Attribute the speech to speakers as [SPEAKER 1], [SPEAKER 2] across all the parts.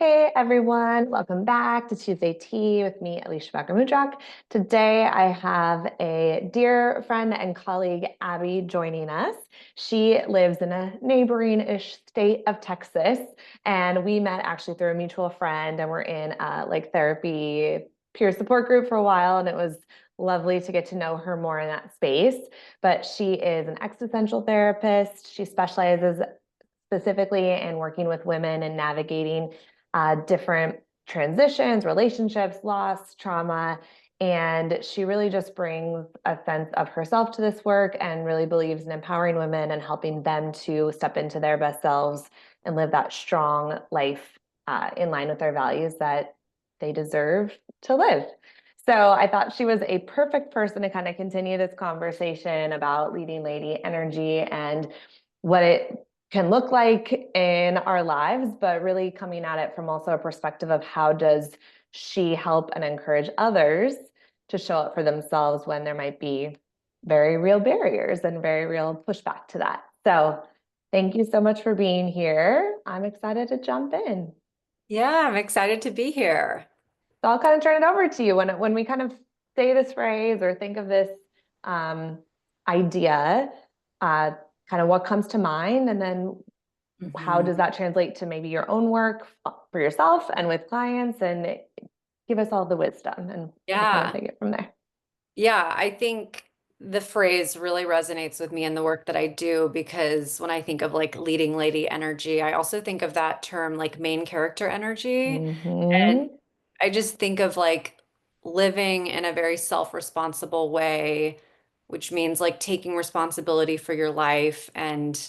[SPEAKER 1] Hey everyone, welcome back to Tuesday Tea with me, Alisha Bowker Mudrock. Today I have a dear friend and colleague, Abby, joining us. She lives in a neighboring-ish state of Texas, and we met actually through a mutual friend, and we're in a therapy peer support group for a while, and it was lovely to get to know her more in that space. But she is an existential therapist. She specializes specifically in working with women and navigating different transitions, relationships, loss, trauma. And she really just brings a sense of herself to this work and really believes in empowering women and helping them to step into their best selves and live that strong life in line with their values that they deserve to live. So I thought she was a perfect person to kind of continue this conversation about leading lady energy and what it can look like in our lives, but really coming at it from also a perspective of how does she help and encourage others to show up for themselves when there might be very real barriers and very real pushback to that. So thank you so much for being here. I'm excited to jump in.
[SPEAKER 2] Yeah, I'm excited to be here.
[SPEAKER 1] So I'll kind of turn it over to you when we kind of say this phrase or think of this um, idea, uh, kind of what comes to mind, and then how does
[SPEAKER 2] Mhm.
[SPEAKER 1] that translate to maybe your own work for yourself and with clients, and give us all the wisdom, and we'll kind of
[SPEAKER 2] Yeah.
[SPEAKER 1] take it from there.
[SPEAKER 2] Yeah, I think the phrase really resonates with me in the work that I do because when I think of like leading lady energy, I also think of that term like main character energy. And
[SPEAKER 1] Hmm.
[SPEAKER 2] I just think of like living in a very self-responsible way, which means like taking responsibility for your life. And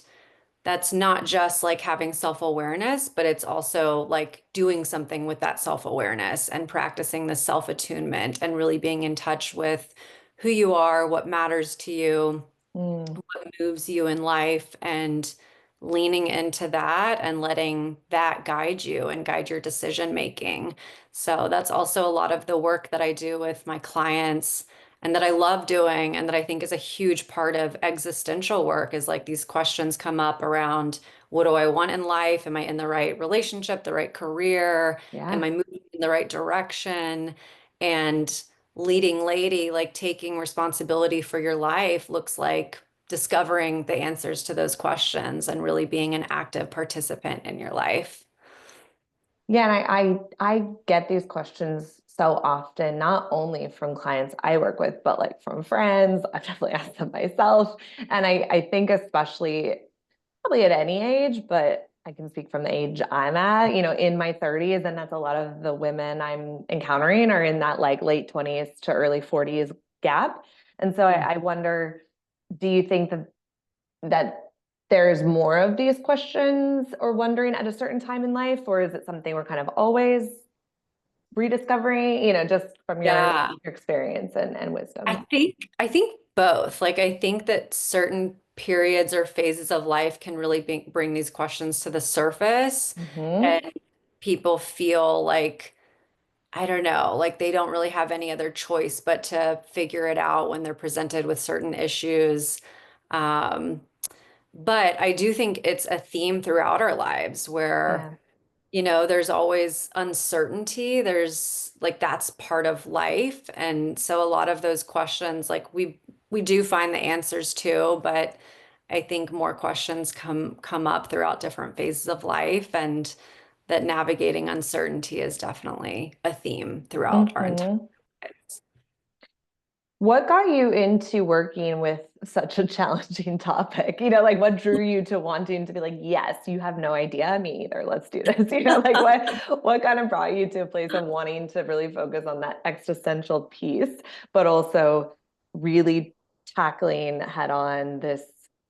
[SPEAKER 2] that's not just like having self-awareness, but it's also like doing something with that self-awareness and practicing the self-attunement and really being in touch with who you are, what matters to you,
[SPEAKER 1] Mm.
[SPEAKER 2] what moves you in life, and leaning into that and letting that guide you and guide your decision making. So that's also a lot of the work that I do with my clients and that I love doing and that I think is a huge part of existential work is like these questions come up around what do I want in life? Am I in the right relationship, the right career? Am
[SPEAKER 1] Yeah.
[SPEAKER 2] I moving in the right direction? And leading lady, like taking responsibility for your life looks like discovering the answers to those questions and really being an active participant in your life.
[SPEAKER 1] Yeah, and I get these questions so often, not only from clients I work with, but like from friends. I've definitely asked them myself. And I think especially probably at any age, but I can speak from the age I'm at, in my 30s, and that's a lot of the women I'm encountering are in that like late 20s to early 40s gap. And so I wonder, do you think that there's more of these questions or wondering at a certain time in life, or is it something we're kind of always rediscovering, just from
[SPEAKER 2] Yeah.
[SPEAKER 1] your experience and
[SPEAKER 2] I
[SPEAKER 1] wisdom?
[SPEAKER 2] think I think both. Like I think that certain periods or phases of life can really bring these questions to the surface
[SPEAKER 1] Hmm.
[SPEAKER 2] and people feel like I don't know, like they don't really have any other choice but to figure it out when they're presented with certain issues. Um, but I do think it's a theme throughout our lives where
[SPEAKER 1] Yeah.
[SPEAKER 2] there's always uncertainty. There's like that's part of life. And so a lot of those questions, like we do find the answers to, but I think more questions come up throughout different phases of life and that navigating uncertainty is definitely a theme throughout our entire
[SPEAKER 1] Hmm.
[SPEAKER 2] lives.
[SPEAKER 1] What got you into working with such a challenging topic? Like what drew you to wanting to be like, yes, you have no idea, me either. Let's do this. Like what kind of brought you to a place of wanting to really focus on that existential piece, but also really tackling head on this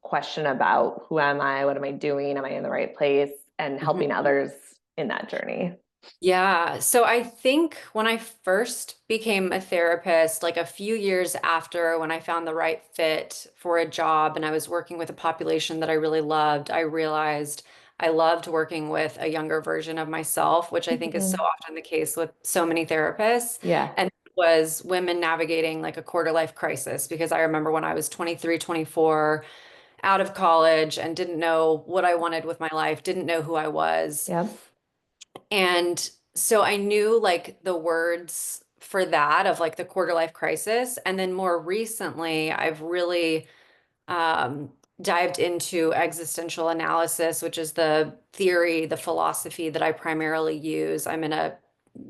[SPEAKER 1] question about who am I? What am I doing? Am I in the right place? And helping
[SPEAKER 2] Mhm.
[SPEAKER 1] others in that journey.
[SPEAKER 2] Yeah, so I think when I first became a therapist, like a few years after when I found the right fit for a job and I was working with a population that I really loved, I realized I loved working with a younger version of myself, which I think is so
[SPEAKER 1] Mhm.
[SPEAKER 2] often the case with so many therapists.
[SPEAKER 1] Yeah.
[SPEAKER 2] And it was women navigating like a quarter life crisis because I remember when I was 23, 24, out of college and didn't know what I wanted with my life, didn't know who I was.
[SPEAKER 1] Yep.
[SPEAKER 2] And so I knew like the words for that of like the quarter life crisis. And then more recently, I've really um, dived into existential analysis, which is the theory, the philosophy that I primarily use. I'm in a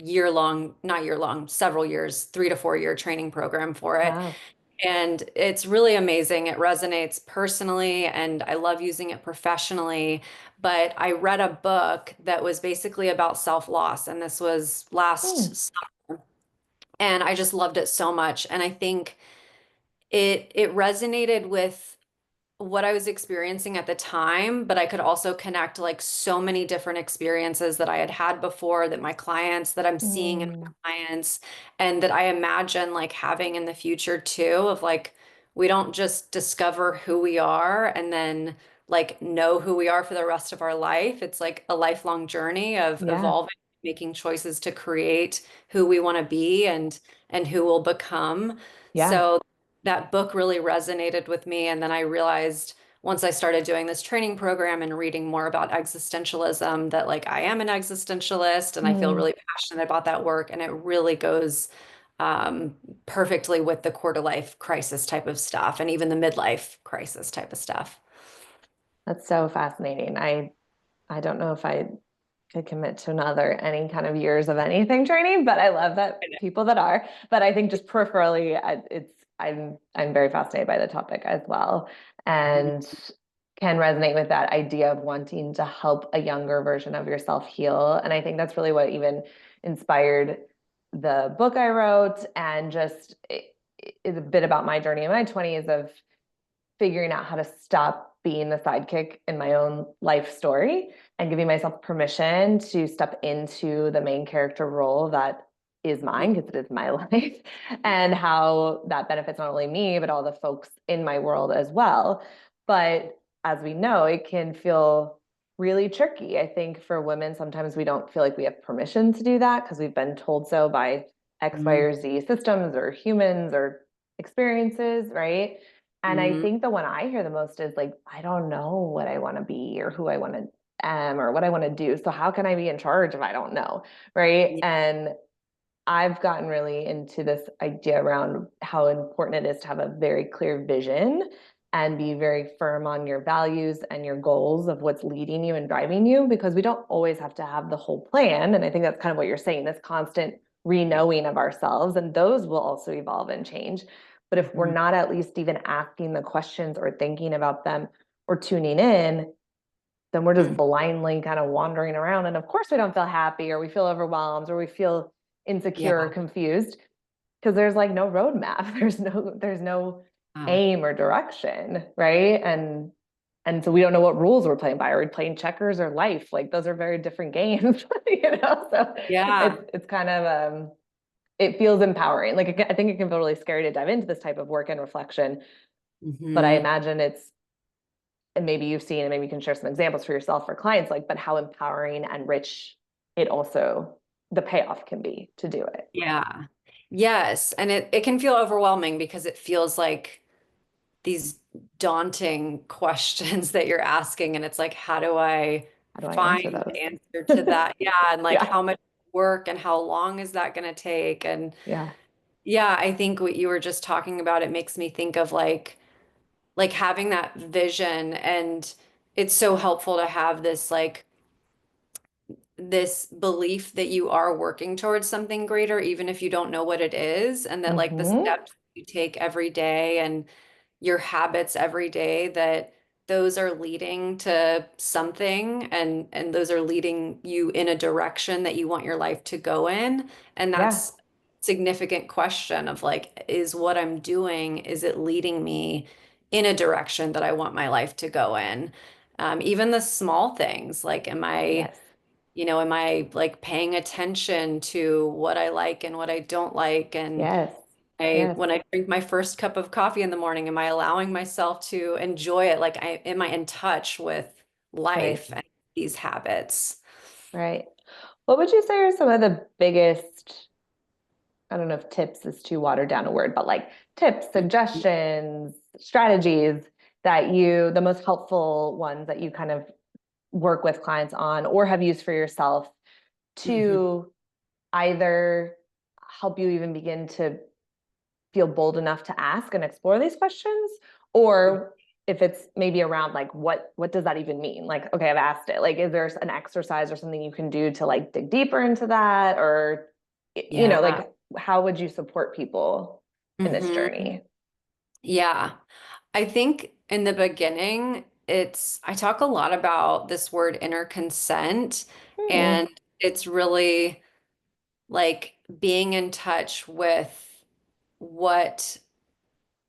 [SPEAKER 2] year long, not year long, several years, 3 to 4 year training program for it.
[SPEAKER 1] Wow.
[SPEAKER 2] And it's really amazing. It resonates personally, and I love using it professionally. But I read a book that was basically about self-loss, and this was
[SPEAKER 1] Hmm.
[SPEAKER 2] last summer, and I just loved it so much. And I think it resonated with what I was experiencing at the time, but I could also connect like so many different experiences that I had had before that my clients that I'm seeing in
[SPEAKER 1] Mm.
[SPEAKER 2] my clients and that I imagine like having in the future too of like we don't just discover who we are and then like know who we are for the rest of our life. It's like a lifelong journey of
[SPEAKER 1] Yeah.
[SPEAKER 2] evolving, making choices to create who we want to be and who we'll become.
[SPEAKER 1] Yeah.
[SPEAKER 2] So that book really resonated with me. And then I realized once I started doing this training program and reading more about existentialism that like I am an existentialist and I feel
[SPEAKER 1] Mm.
[SPEAKER 2] really passionate about that work. And it really goes um, perfectly with the quarter life crisis type of stuff and even the midlife crisis type of stuff.
[SPEAKER 1] That's so fascinating. I don't know if I could commit to another any kind of years of anything training, but I love that people that are. But I think just peripherally, I'm very fascinated by the topic as well,
[SPEAKER 2] Mhm.
[SPEAKER 1] and can resonate with that idea of wanting to help a younger version of yourself heal. And I think that's really what even inspired the book I wrote, and just is a bit about my journey in my 20s of figuring out how to stop being the sidekick in my own life story and giving myself permission to step into the main character role that is mine because it is my life, and how that benefits not only me but all the folks in my world as well. But as we know, it can feel really tricky. I think for women sometimes we don't feel like we have permission to do that because we've been told so by X, Y,
[SPEAKER 2] Mhm.
[SPEAKER 1] or Z systems or humans or experiences, right? And I
[SPEAKER 2] Mhm.
[SPEAKER 1] think the one I hear the most is like, I don't know what I want to be or who I want to am or what I want to do. So how can I be in charge if I don't know? Right.
[SPEAKER 2] Yeah.
[SPEAKER 1] And I've gotten really into this idea around how important it is to have a very clear vision and be very firm on your values and your goals of what's leading you and driving you, because we don't always have to have the whole plan. And I think that's kind of what you're saying, this constant re-knowing of ourselves, and those will also evolve and change. But if we're
[SPEAKER 2] Mhm.
[SPEAKER 1] not at least even asking the questions or thinking about them or tuning in, then we're just
[SPEAKER 2] Mhm.
[SPEAKER 1] blindly kind of wandering around. And of course, we don't feel happy or we feel overwhelmed or we feel insecure or
[SPEAKER 2] Yeah.
[SPEAKER 1] confused because there's like no roadmap. There's no
[SPEAKER 2] Wow.
[SPEAKER 1] aim or direction, right? And so we don't know what rules we're playing by. Are we playing checkers or life? Like those are very different games, you know? So
[SPEAKER 2] Yeah.
[SPEAKER 1] it's kind of it feels empowering. Like I think it can feel really scary to dive into this type of work and reflection, but I
[SPEAKER 2] Hmm.
[SPEAKER 1] imagine it's, and maybe you've seen, and maybe you can share some examples for yourself for clients, like, but how empowering and rich it also, the payoff can be to do it.
[SPEAKER 2] Yeah. Yes. And it can feel overwhelming because it feels like these daunting questions that you're asking. And it's like, how do I
[SPEAKER 1] How do I answer
[SPEAKER 2] find the answer to
[SPEAKER 1] those?
[SPEAKER 2] that? Yeah. And like,
[SPEAKER 1] Yeah.
[SPEAKER 2] how much work and how long is that going to take? And
[SPEAKER 1] Yeah.
[SPEAKER 2] yeah, I think what you were just talking about, it makes me think of like having that vision. And it's so helpful to have this belief that you are working towards something greater, even if you don't know what it is, and that like the
[SPEAKER 1] Mm-hmm.
[SPEAKER 2] steps you take every day and your habits every day, that those are leading to something and those are leading you in a direction that you want your life to go in. And
[SPEAKER 1] Yeah.
[SPEAKER 2] that's significant question of like, is what I'm doing, is it leading me in a direction that I want my life to go in? Even the small things, like,
[SPEAKER 1] Yes.
[SPEAKER 2] am I like paying attention to what I like and what I don't like? And
[SPEAKER 1] Yes. Yes.
[SPEAKER 2] when I drink my first cup of coffee in the morning, am I allowing myself to enjoy it? Like, am I in touch with
[SPEAKER 1] Right.
[SPEAKER 2] life and these habits?
[SPEAKER 1] Right. What would you say are some of the biggest, I don't know if tips is too watered down a word, but like tips, suggestions, strategies that the most helpful ones that you kind of work with clients on or have used for yourself
[SPEAKER 2] Hmm.
[SPEAKER 1] to either help you even begin to feel bold enough to ask and explore these questions, or if it's maybe around like what does that even mean? Like, okay, I've asked it. Like, is there an exercise or something you can do to like dig deeper into that? Or,
[SPEAKER 2] Yeah.
[SPEAKER 1] like how would you support people in this
[SPEAKER 2] Hmm.
[SPEAKER 1] journey?
[SPEAKER 2] Yeah. I think in the beginning, I talk a lot about this word inner consent,
[SPEAKER 1] Hmm.
[SPEAKER 2] and it's really like being in touch with what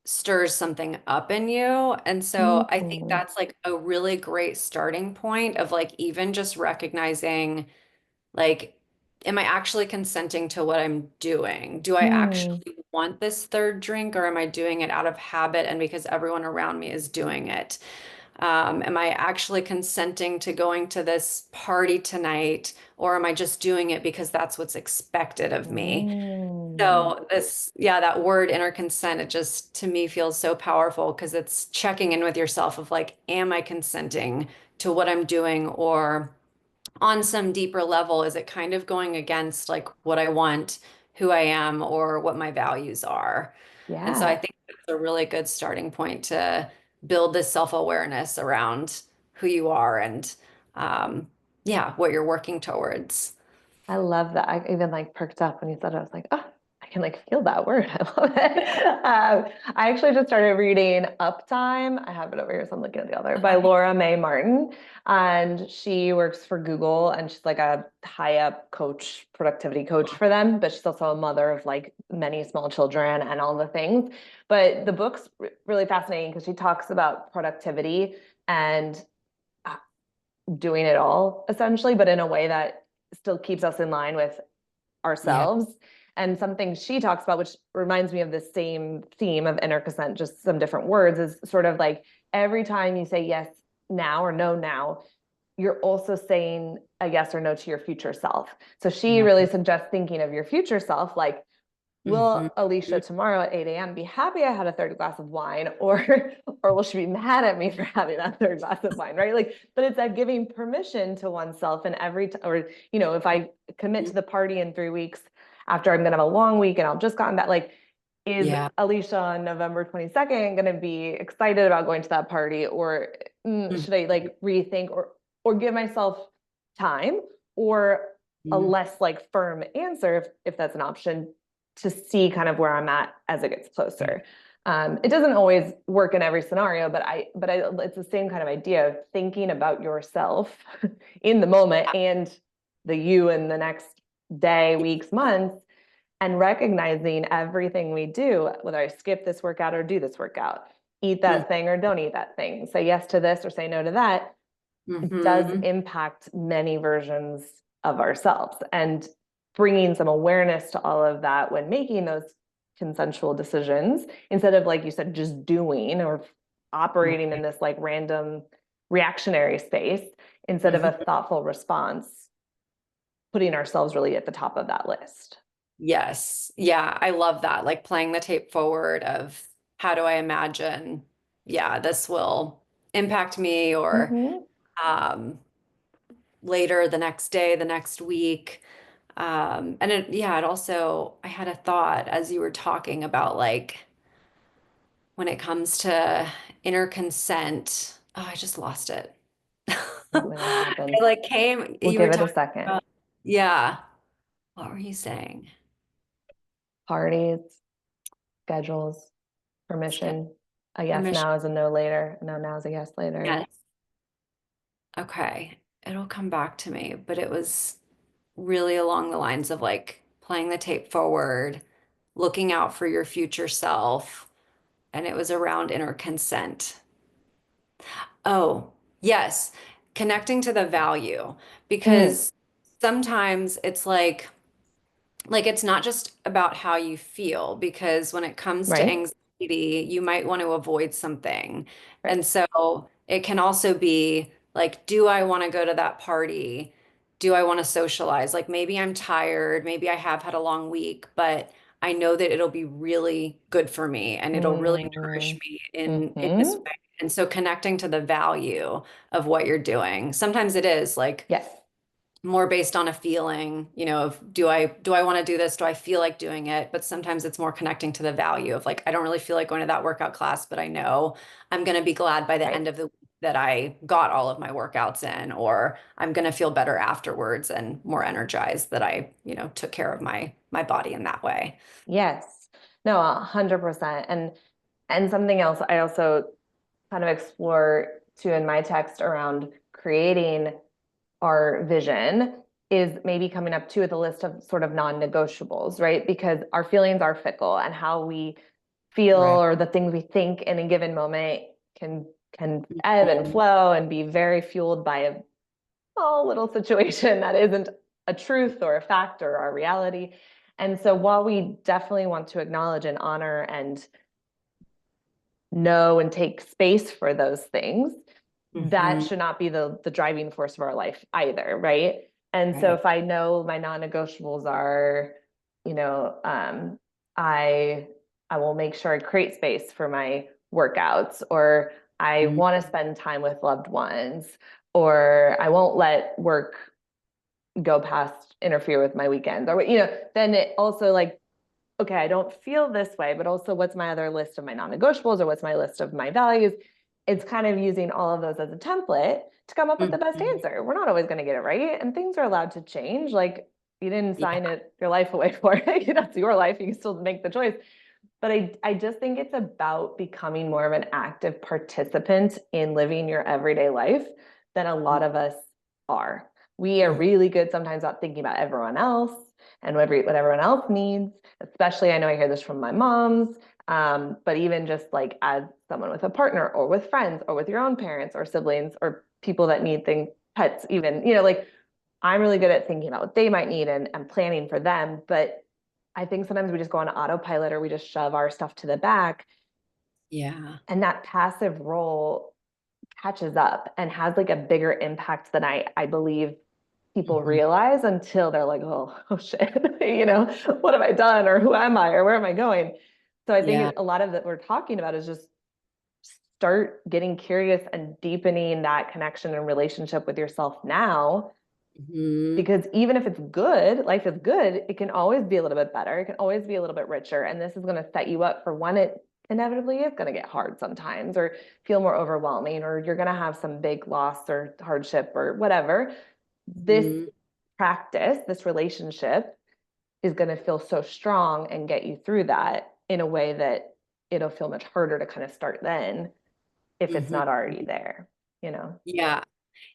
[SPEAKER 2] stirs something up in you. And so I think
[SPEAKER 1] Hmm.
[SPEAKER 2] that's like a really great starting point of like even just recognizing, like, am I actually consenting to what I'm doing? Do I
[SPEAKER 1] Hmm.
[SPEAKER 2] actually want this third drink, or am I doing it out of habit and because everyone around me is doing it? Am I actually consenting to going to this party tonight, or am I just doing it because that's what's expected of me?
[SPEAKER 1] Hmm.
[SPEAKER 2] So yeah, that word inner consent, it just to me feels so powerful because it's checking in with yourself of like, am I consenting to what I'm doing? Or on some deeper level, is it kind of going against like what I want, who I am, or what my values are? And so I
[SPEAKER 1] Yeah.
[SPEAKER 2] think that's a really good starting point to build this self-awareness around who you are and um, yeah, what you're working towards.
[SPEAKER 1] I love that. I even like perked up when you said it. I was like, oh, I can like feel that word. I love it. I actually just started reading Uptime. I have it over here, so I'm looking at the other by
[SPEAKER 2] Okay.
[SPEAKER 1] Laura May Martin. And she works for Google and she's like a high up coach, productivity coach for them, but she's also a mother of like many small children and all the things. But the book's really fascinating because she talks about productivity and uh, doing it all essentially, but in a way that still keeps us in line with
[SPEAKER 2] Yeah.
[SPEAKER 1] ourselves. And something she talks about, which reminds me of the same theme of inner consent, just some different words, is sort of like every time you say yes now or no now, you're also saying a yes or no to your future self. So she
[SPEAKER 2] Yeah.
[SPEAKER 1] really suggests thinking of your future self like,
[SPEAKER 2] Hmm.
[SPEAKER 1] will Alicia tomorrow at 8 a.m. be happy I had a third glass of wine, or will she be mad at me for having that third glass of wine, right? Like, but it's that giving permission to oneself, and or if I commit to the party in 3 weeks after I'm gonna have a long week and I'll just gotten back, like, is
[SPEAKER 2] Yeah.
[SPEAKER 1] Alicia on November 22nd gonna be excited about going to that party, or should I like rethink, or give myself time, or a
[SPEAKER 2] Mhm.
[SPEAKER 1] less like firm answer if that's an option, to see kind of where I'm at as it gets closer. It doesn't always work in every scenario, but it's the same kind of idea of thinking about yourself in the moment and the you in the next day, weeks, months, and recognizing everything we do, whether I skip this workout or do this workout, eat that thing or don't eat that thing, say yes to this or say no to that, does
[SPEAKER 2] Mm-hmm.
[SPEAKER 1] impact many versions of ourselves. And bringing some awareness to all of that when making those consensual decisions, instead of, like you said, just doing or operating in this like random reactionary space, instead of a
[SPEAKER 2] Hmm.
[SPEAKER 1] thoughtful response, putting ourselves really at the top of that list.
[SPEAKER 2] Yes. Yeah, I love that. Like playing the tape forward of how do I imagine, yeah, this will impact me or
[SPEAKER 1] Mm-hmm.
[SPEAKER 2] um, later the next day, the next week. And yeah, it also, I had a thought as you were talking about like when it comes to inner consent. Oh, I just lost it.
[SPEAKER 1] That happens.
[SPEAKER 2] It like came,
[SPEAKER 1] We'll
[SPEAKER 2] you
[SPEAKER 1] give
[SPEAKER 2] were
[SPEAKER 1] it a
[SPEAKER 2] talking
[SPEAKER 1] second.
[SPEAKER 2] about, yeah. What were you saying?
[SPEAKER 1] Parties, schedules,
[SPEAKER 2] Skip
[SPEAKER 1] permission. A yes
[SPEAKER 2] permission.
[SPEAKER 1] now is a no later. A no now is a yes later.
[SPEAKER 2] Yes. Okay. It'll come back to me, but it was really along the lines of like playing the tape forward, looking out for your future self, and it was around inner consent. Oh, yes. Connecting to the value
[SPEAKER 1] Mm,
[SPEAKER 2] because sometimes it's like it's not just about how you feel because when it comes to
[SPEAKER 1] right,
[SPEAKER 2] anxiety, you might want to avoid something.
[SPEAKER 1] right.
[SPEAKER 2] And so it can also be like, do I want to go to that party? Do I want to socialize? Like maybe I'm tired, maybe I have had a long week, but I know that it'll be really good for me and it'll really nourish
[SPEAKER 1] Mm,
[SPEAKER 2] me in this
[SPEAKER 1] mm-hmm.
[SPEAKER 2] way. And so connecting to the value of what you're doing. Sometimes it is like
[SPEAKER 1] Yes.
[SPEAKER 2] more based on a feeling, of do I want to do this? Do I feel like doing it? But sometimes it's more connecting to the value of like, I don't really feel like going to that workout class, but I know I'm going to be glad by the
[SPEAKER 1] Right.
[SPEAKER 2] end of the week that I got all of my workouts in, or I'm going to feel better afterwards and more energized that I, took care of my body in that way.
[SPEAKER 1] Yes. No, 100%. And something else I also kind of explore too in my text around creating our vision is maybe coming up too with a list of sort of non-negotiables, right? Because our feelings are fickle and how we feel
[SPEAKER 2] Right.
[SPEAKER 1] or the things we think in a given moment can ebb and
[SPEAKER 2] Mhm.
[SPEAKER 1] flow and be very fueled by a small little situation that isn't a truth or a fact or our reality. And so while we definitely want to acknowledge and honor and know and take space for those things, that
[SPEAKER 2] Mhm.
[SPEAKER 1] should not be the driving force of our life either, right? And so
[SPEAKER 2] Right.
[SPEAKER 1] if I know my non-negotiables are, you know, I I will make sure I create space for my workouts, or I
[SPEAKER 2] Mhm.
[SPEAKER 1] want to spend time with loved ones, or I won't let work go past interfere with my weekends, or then it also like, okay, I don't feel this way, but also what's my other list of my non-negotiables or what's my list of my values? It's kind of using all of those as a template to come up with the best
[SPEAKER 2] Mhm.
[SPEAKER 1] answer. We're not always going to get it right, and things are allowed to change. Like you didn't
[SPEAKER 2] Yeah.
[SPEAKER 1] sign it your life away for it. That's your life. You can still make the choice. But I just think it's about becoming more of an active participant in living your everyday life than a lot of us are. We are
[SPEAKER 2] Mhm.
[SPEAKER 1] really good sometimes about thinking about everyone else and what everyone else needs, especially I know I hear this from my moms, but even just like as someone with a partner or with friends or with your own parents or siblings or people that need things, pets even, like I'm really good at thinking about what they might need and planning for them. But I think sometimes we just go on autopilot or we just shove our stuff to the back.
[SPEAKER 2] Yeah.
[SPEAKER 1] And that passive role catches up and has like a bigger impact than I believe people
[SPEAKER 2] Mhm.
[SPEAKER 1] realize until they're like, oh shit, what have I done? Or who am I? Or where am I going? So I
[SPEAKER 2] Yeah.
[SPEAKER 1] think a lot of that we're talking about is just start getting curious and deepening that connection and relationship with yourself now,
[SPEAKER 2] Mhm.
[SPEAKER 1] because even if it's good, life is good, it can always be a little bit better. It can always be a little bit richer. And this is going to set you up for when it inevitably is going to get hard sometimes or feel more overwhelming, or you're going to have some big loss or hardship or whatever. This
[SPEAKER 2] Mhm.
[SPEAKER 1] practice, this relationship is going to feel so strong and get you through that in a way that it'll feel much harder to kind of start then if it's
[SPEAKER 2] Mhm.
[SPEAKER 1] not already there.
[SPEAKER 2] Yeah.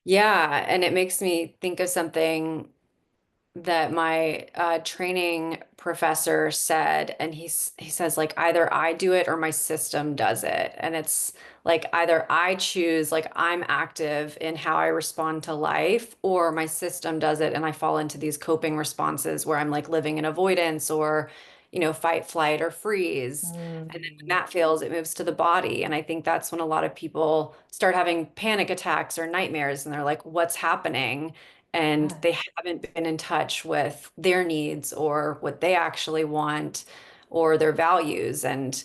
[SPEAKER 2] Yeah. And it makes me think of something that my training professor said, and he says like either I do it or my system does it, and it's like either I choose like I'm active in how I respond to life, or my system does it, and I fall into these coping responses where I'm like living in avoidance or fight, flight, or freeze. And then when
[SPEAKER 1] Mm,
[SPEAKER 2] that fails, it moves to the body. And I think that's when a lot of people start having panic attacks or nightmares, and they're like, what's happening? And
[SPEAKER 1] yes.
[SPEAKER 2] they haven't been in touch with their needs or what they actually want or their values and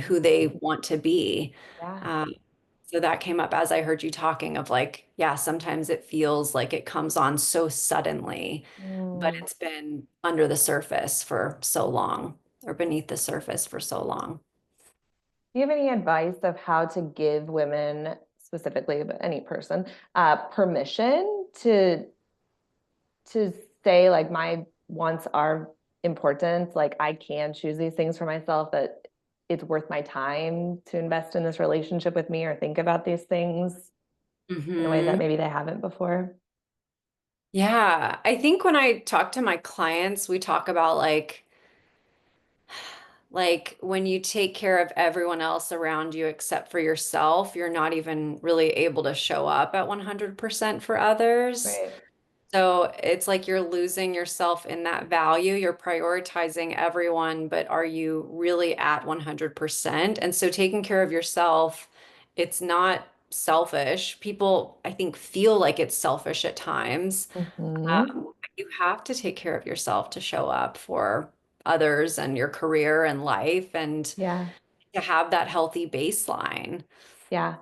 [SPEAKER 2] who they want to be.
[SPEAKER 1] Yeah.
[SPEAKER 2] Um, so that came up as I heard you talking of like, yeah, sometimes it feels like it comes on so suddenly, but
[SPEAKER 1] Mm.
[SPEAKER 2] it's been under the surface for so long or beneath the surface for so long.
[SPEAKER 1] Do you have any advice of how to give women, specifically, but any person, permission to say like my wants are important, like I can choose these things for myself, that it's worth my time to invest in this relationship with me or think about these things in a way that
[SPEAKER 2] Hmm.
[SPEAKER 1] maybe they haven't before?
[SPEAKER 2] Yeah, I think when I talk to my clients, we talk about like when you take care of everyone else around you except for yourself, you're not even really able to show up at 100% for others.
[SPEAKER 1] Right.
[SPEAKER 2] So it's like you're losing yourself in that value. You're prioritizing everyone, but are you really at 100%? And so taking care of yourself, it's not selfish. People, I think, feel like it's selfish at times.
[SPEAKER 1] Hmm.
[SPEAKER 2] You have to take care of yourself to show up for others and your career and life and
[SPEAKER 1] Yeah.
[SPEAKER 2] to have that healthy baseline.
[SPEAKER 1] Yeah.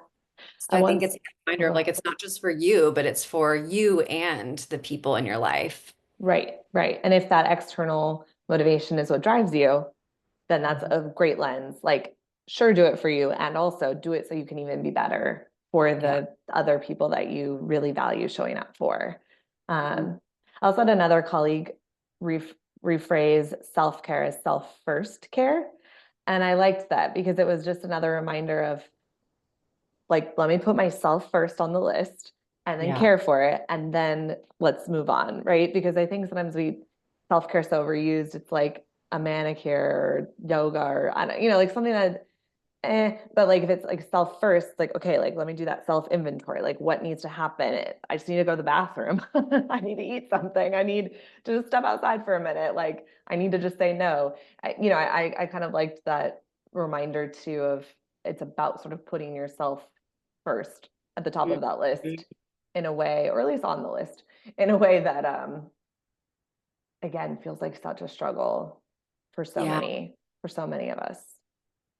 [SPEAKER 2] So
[SPEAKER 1] I
[SPEAKER 2] I think
[SPEAKER 1] once,
[SPEAKER 2] it's a reminder of
[SPEAKER 1] oh,
[SPEAKER 2] like it's not just for you, but it's for you and the people in your life.
[SPEAKER 1] right, right. And if that external motivation is what drives you, then that's
[SPEAKER 2] Mhm.
[SPEAKER 1] a great lens. Like, sure, do it for you, and also do it so you can even be better for
[SPEAKER 2] Yeah.
[SPEAKER 1] the other people that you really value showing up for.
[SPEAKER 2] Mhm.
[SPEAKER 1] I also had another colleague rephrase self-care as self-first care. And I liked that because it was just another reminder of like, let me put myself first on the list and then
[SPEAKER 2] Yeah.
[SPEAKER 1] care for it. And then let's move on. Right. Because I think sometimes self care so overused. It's like a manicure or yoga or, I don't, like something that, but like if it's like self first, like, okay, like let me do that self inventory. Like what needs to happen? I just need to go to the bathroom. I need to eat something. I need to just step outside for a minute. Like I need to just say no. I kind of liked that reminder too of it's about sort of putting yourself first at the top of that
[SPEAKER 2] Mhm.
[SPEAKER 1] list in a way, or at least on the list in a way that again feels like such a struggle for so
[SPEAKER 2] Yeah.
[SPEAKER 1] many for so many of us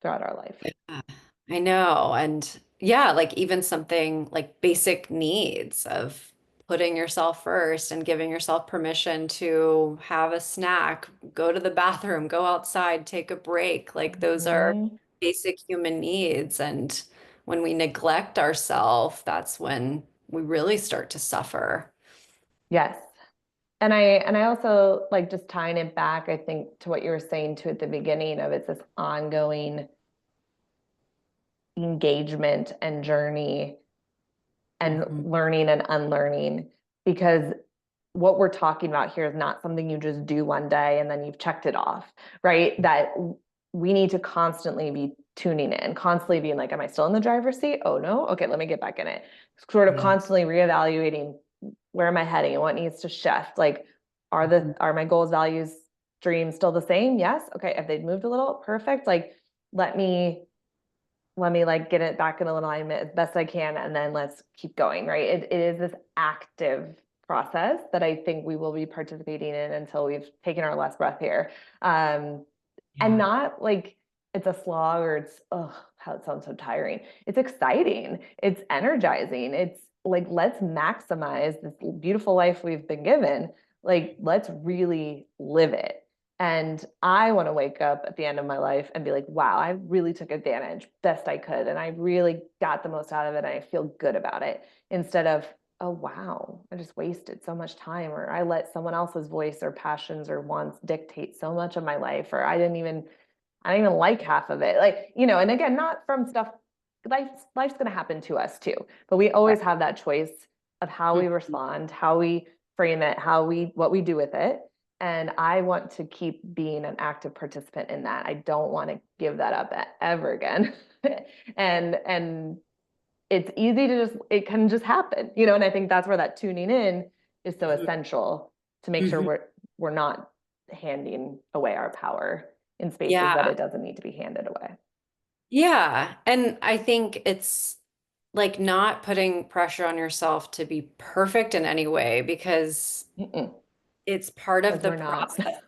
[SPEAKER 1] throughout our life.
[SPEAKER 2] Yeah, I know. And yeah, like even something like basic needs of putting yourself first and giving yourself permission to have a snack, go to the bathroom, go outside, take a break. Like those are
[SPEAKER 1] Mhm.
[SPEAKER 2] basic human needs. And when we neglect ourselves, that's when we really start to suffer.
[SPEAKER 1] Yes. And I also like just tying it back, I think, to what you were saying to at the beginning of it's this ongoing engagement and journey and
[SPEAKER 2] Mhm.
[SPEAKER 1] learning and unlearning because what we're talking about here is not something you just do one day and then you've checked it off, right? That we need to constantly be tuning in, constantly being like, am I still in the driver's seat? Oh no. Okay, let me get back in it. Sort of
[SPEAKER 2] Yeah.
[SPEAKER 1] constantly reevaluating where am I heading and what needs to shift. Like,
[SPEAKER 2] Mhm.
[SPEAKER 1] are my goals, values, dreams still the same? Yes. Okay. If they've moved a little, perfect. Like, let me like get it back in alignment as best I can, and then let's keep going, right? It is this active process that I think we will be participating in until we've taken our last breath here. Um, and
[SPEAKER 2] Yeah.
[SPEAKER 1] not like it's a slog or it's, oh, how it sounds so tiring. It's exciting. It's energizing. It's like, let's maximize this beautiful life we've been given. Like, let's really live it. And I want to wake up at the end of my life and be like, wow, I really took advantage best I could. And I really got the most out of it. And I feel good about it instead of, oh, wow, I just wasted so much time, or I let someone else's voice or passions or wants dictate so much of my life, or I didn't even like half of it. Like, and again, not from stuff, life's going to happen to us too, but we
[SPEAKER 2] Right.
[SPEAKER 1] always have that choice of how we
[SPEAKER 2] Mhm.
[SPEAKER 1] respond, how we frame it, what we do with it. And I want to keep being an active participant in that. I don't want to give that up ever again. And it's easy to it can just happen, and I think that's where that tuning in is so essential to make sure
[SPEAKER 2] Mhm.
[SPEAKER 1] we're not handing away our power in spaces that
[SPEAKER 2] Yeah.
[SPEAKER 1] it doesn't need to be handed away.
[SPEAKER 2] Yeah. And I think it's like not putting pressure on yourself to be perfect in any way because
[SPEAKER 1] Because
[SPEAKER 2] it's part of the
[SPEAKER 1] we're not.
[SPEAKER 2] process.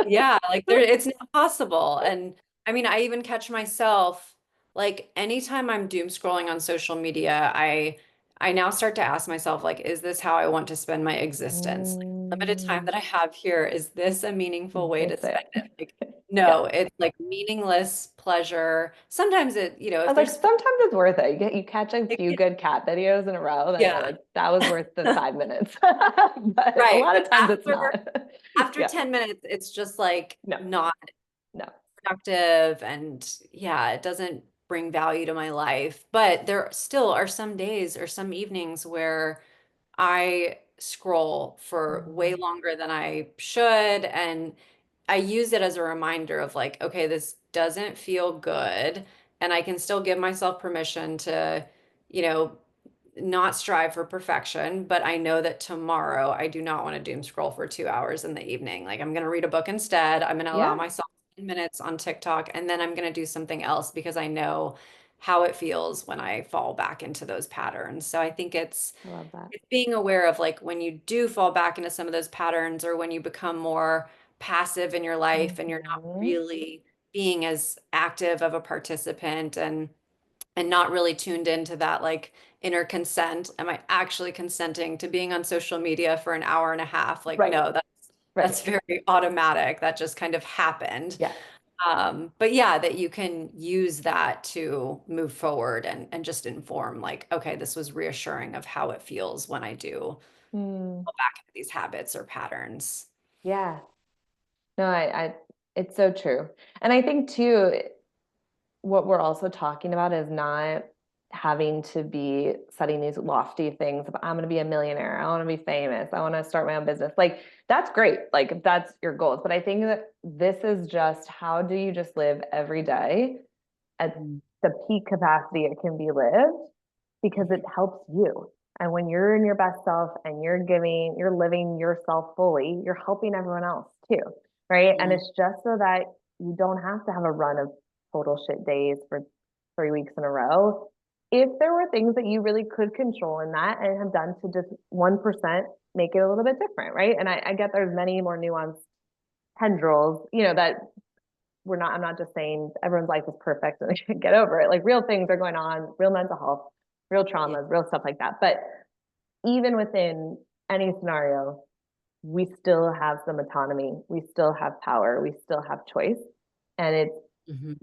[SPEAKER 2] Yeah, like it's not possible. And I mean, I even catch myself like anytime I'm doom scrolling on social media, I now start to ask myself like, is this how I want to spend my existence? Like, limited time
[SPEAKER 1] Mm,
[SPEAKER 2] that I have here, is this a meaningful
[SPEAKER 1] is
[SPEAKER 2] way to
[SPEAKER 1] this
[SPEAKER 2] spend it?
[SPEAKER 1] it?
[SPEAKER 2] Like,
[SPEAKER 1] Yeah.
[SPEAKER 2] no, it's like meaningless pleasure. Sometimes
[SPEAKER 1] I
[SPEAKER 2] if
[SPEAKER 1] was like,
[SPEAKER 2] there's
[SPEAKER 1] sometimes it's worth it. You catch a few
[SPEAKER 2] it,
[SPEAKER 1] good cat videos in a row, then you're
[SPEAKER 2] yeah,
[SPEAKER 1] like, that was worth the 5 minutes. But a
[SPEAKER 2] right.
[SPEAKER 1] lot
[SPEAKER 2] But
[SPEAKER 1] of times it's not.
[SPEAKER 2] after
[SPEAKER 1] Yeah.
[SPEAKER 2] 10 minutes, it's just like
[SPEAKER 1] No,
[SPEAKER 2] not
[SPEAKER 1] no.
[SPEAKER 2] productive and yeah, it doesn't bring value to my life. But there still are some days or some evenings where I scroll for way
[SPEAKER 1] Mm,
[SPEAKER 2] longer than I should. And I use it as a reminder of like, okay, this doesn't feel good. And I can still give myself permission to, you know, not strive for perfection, but I know that tomorrow I do not want to doom scroll for 2 hours in the evening. Like I'm going to read a book instead. I'm going to allow
[SPEAKER 1] yeah,
[SPEAKER 2] myself 10 minutes on TikTok and then I'm going to do something else because I know how it feels when I fall back into those patterns. So I think
[SPEAKER 1] I love that.
[SPEAKER 2] it's being aware of like when you do fall back into some of those patterns or when you become more passive in your life and you're not
[SPEAKER 1] Mhm.
[SPEAKER 2] really being as active of a participant and not really tuned into that like inner consent. Am I actually consenting to being on social media for an hour and a half? Like,
[SPEAKER 1] Right.
[SPEAKER 2] no,
[SPEAKER 1] Right.
[SPEAKER 2] that's very automatic. That just kind of happened.
[SPEAKER 1] Yeah.
[SPEAKER 2] But yeah, that you can use that to move forward and just inform like, okay, this was reassuring of how it feels when I do
[SPEAKER 1] Mm,
[SPEAKER 2] go back into these habits or patterns.
[SPEAKER 1] yeah. No, it's so true. And I think too, what we're also talking about is not having to be setting these lofty things of I'm going to be a millionaire, I want to be famous, I want to start my own business. Like that's great. Like if that's your goals, but I think that this is just how do you just live every day at
[SPEAKER 2] Mm.
[SPEAKER 1] the peak capacity it can be lived because it
[SPEAKER 2] Mhm.
[SPEAKER 1] helps you. And when you're in your best self and you're living yourself fully, you're helping everyone else too, right? And
[SPEAKER 2] Mhm.
[SPEAKER 1] it's just so that you don't have to have a run of total shit days for 3 weeks in a row. If there were things that you really could control in that and have done to just 1% make it a little bit different, right? And I get there's many more nuanced tendrils, that I'm not just saying everyone's life is perfect and they should get over it. Like real things are going on, real mental health, real
[SPEAKER 2] Yeah.
[SPEAKER 1] traumas, real stuff like that. But even within any scenario, we still have some autonomy. We still have power. We still have choice. And it's
[SPEAKER 2] Mhm.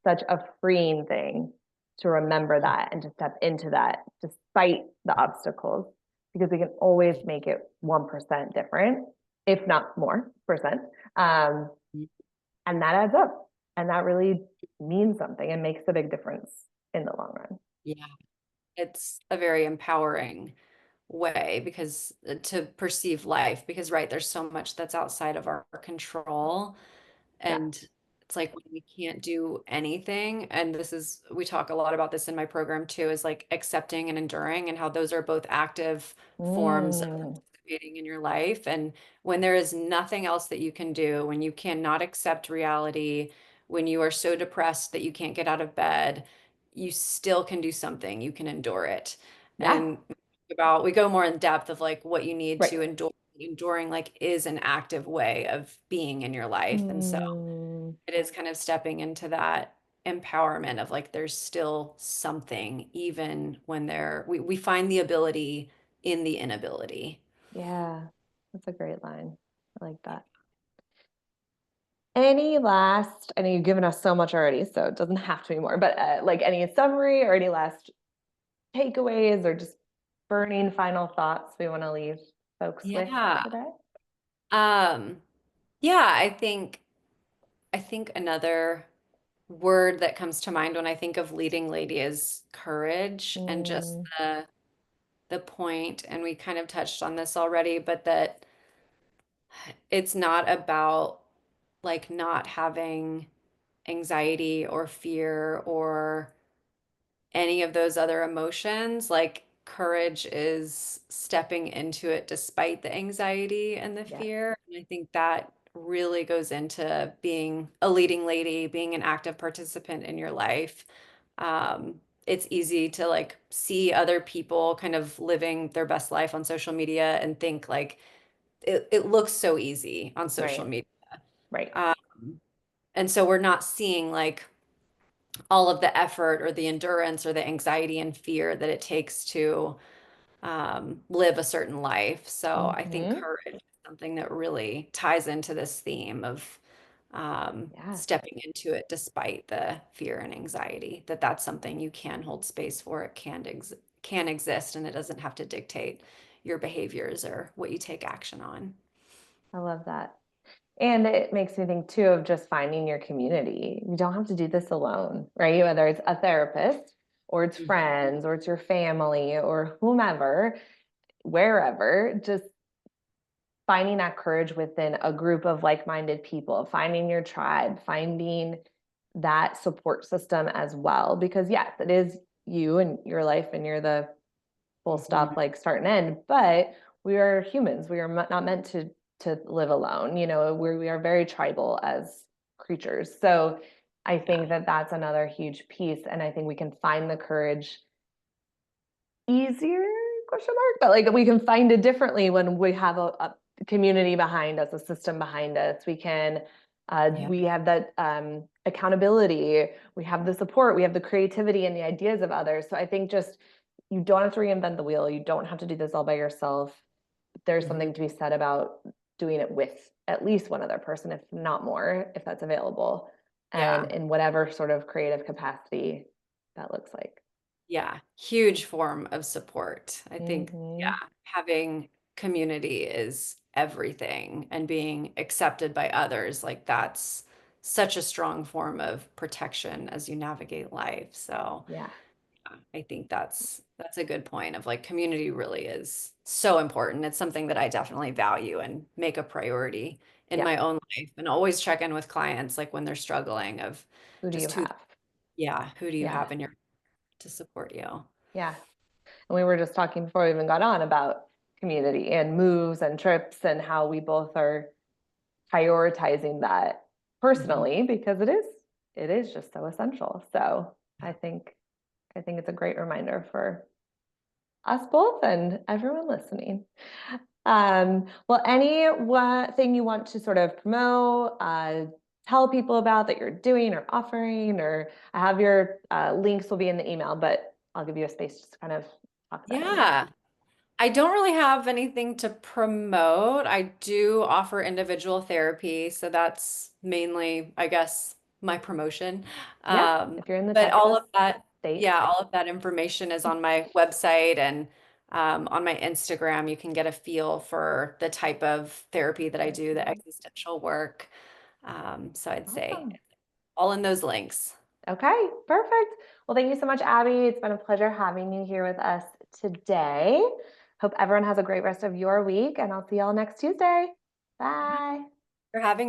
[SPEAKER 1] such a freeing thing to remember that and to step into that despite the obstacles, because we can always make it 1% different, if not more percent. Um, and that adds up. And that really means something and makes a big difference in the long run.
[SPEAKER 2] Yeah. It's a very empowering way because to perceive life because right, there's so much that's outside of our control.
[SPEAKER 1] Yeah.
[SPEAKER 2] And it's like when we can't do anything. And we talk a lot about this in my program too, is like accepting and enduring and how those are both active forms of
[SPEAKER 1] Mm,
[SPEAKER 2] participating in your life. And when there is nothing else that you can do, when you cannot accept reality, when you are so depressed that you can't get out of bed, you still can do something. You can endure it.
[SPEAKER 1] yeah.
[SPEAKER 2] And we go more in depth of like what you need
[SPEAKER 1] Right.
[SPEAKER 2] to endure. Enduring like is an active way of being in your life. And so
[SPEAKER 1] Mm,
[SPEAKER 2] it is kind of stepping into that empowerment of like there's still something even when we find the ability in the inability.
[SPEAKER 1] yeah. That's a great line. I like that. Any last, I know you've given us so much already, so it doesn't have to be more, but like any summary or any last takeaways or just burning final thoughts we want to leave folks with
[SPEAKER 2] Yeah.
[SPEAKER 1] today?
[SPEAKER 2] Um, yeah, I think another word that comes to mind when I think of leading lady is courage and just
[SPEAKER 1] Mm,
[SPEAKER 2] the point, and we kind of touched on this already, but that it's not about like not having anxiety or fear or any of those other emotions. Like courage is stepping into it despite the anxiety and the
[SPEAKER 1] yeah.
[SPEAKER 2] fear. And I think that really goes into being a leading lady, being an active participant in your life. It's easy to like see other people kind of living their best life on social media and think like it looks so easy on social
[SPEAKER 1] Right.
[SPEAKER 2] media.
[SPEAKER 1] Right.
[SPEAKER 2] Um, and so we're not seeing like all of the effort or the endurance or the anxiety and fear that it takes to live a certain life. So I think
[SPEAKER 1] Hmm.
[SPEAKER 2] courage is something that really ties into this theme of
[SPEAKER 1] Yeah.
[SPEAKER 2] stepping into it despite the fear and anxiety, that that's something you can hold space for. It can exist and it doesn't have to dictate your behaviors or what you take action on.
[SPEAKER 1] I love that. And it makes me think too of just finding your community. You don't have to do this alone, right? Whether it's a therapist or it's
[SPEAKER 2] Mhm.
[SPEAKER 1] friends or it's your family or whomever, wherever, just finding that courage within a group of like-minded people, finding your tribe, finding that support system as well. Because yes, it is you and your life and you're the full
[SPEAKER 2] Mhm.
[SPEAKER 1] stop, like start and end, but we are humans. We are not meant to live alone. We are very tribal as creatures. So I think
[SPEAKER 2] Yeah.
[SPEAKER 1] that that's another huge piece. And I think we can find the courage easier, question mark, but like we can find it differently when we have a community behind us, a system behind us.
[SPEAKER 2] Yeah.
[SPEAKER 1] We have that accountability, we have the support, we have the creativity and the ideas of others. So I think just you don't have to reinvent the wheel. You don't have to do this all by yourself. There's
[SPEAKER 2] Mhm.
[SPEAKER 1] something to be said about doing it with at least one other person, if not more, if that's available, and
[SPEAKER 2] Yeah.
[SPEAKER 1] in whatever sort of creative capacity that looks like.
[SPEAKER 2] Yeah, huge form of support. I think,
[SPEAKER 1] Mm-hmm.
[SPEAKER 2] yeah, having community is everything and being accepted by others, like that's such a strong form of protection as you navigate life. So,
[SPEAKER 1] Yeah.
[SPEAKER 2] I think that's a good point of like community really is so important. It's something that I definitely value and make a priority in
[SPEAKER 1] Yeah.
[SPEAKER 2] my own life and always check in with clients like when they're struggling of
[SPEAKER 1] Who do you
[SPEAKER 2] just who,
[SPEAKER 1] have?
[SPEAKER 2] yeah, who do you
[SPEAKER 1] Yeah.
[SPEAKER 2] have in your to support you?
[SPEAKER 1] Yeah. And we were just talking before we even got on about community and moves and trips and how we both are prioritizing that
[SPEAKER 2] Mhm.
[SPEAKER 1] personally because it is just so essential. So I think it's a great reminder for us both and everyone listening. Well, any one thing you want to sort of promote, tell people about that you're doing or offering, or I have your links will be in the email, but I'll give you a space just to kind of talk about any.
[SPEAKER 2] Yeah. I don't really have anything to promote. I do offer individual therapy, so that's mainly, I guess, my promotion.
[SPEAKER 1] Yeah,
[SPEAKER 2] Um,
[SPEAKER 1] if you're in the
[SPEAKER 2] but all
[SPEAKER 1] Texas
[SPEAKER 2] of that,
[SPEAKER 1] state.
[SPEAKER 2] yeah, all of that information is on my website and on my Instagram. You can get a feel for the type of therapy that I do, the
[SPEAKER 1] Perfect.
[SPEAKER 2] existential work. So I'd say
[SPEAKER 1] Awesome.
[SPEAKER 2] all in those links.
[SPEAKER 1] Okay, perfect. Well, thank you so much, Abby. It's been a pleasure having you here with us today. Hope everyone has a great rest of your week, and I'll see y'all next Tuesday.
[SPEAKER 2] Yeah,
[SPEAKER 1] Bye.
[SPEAKER 2] for having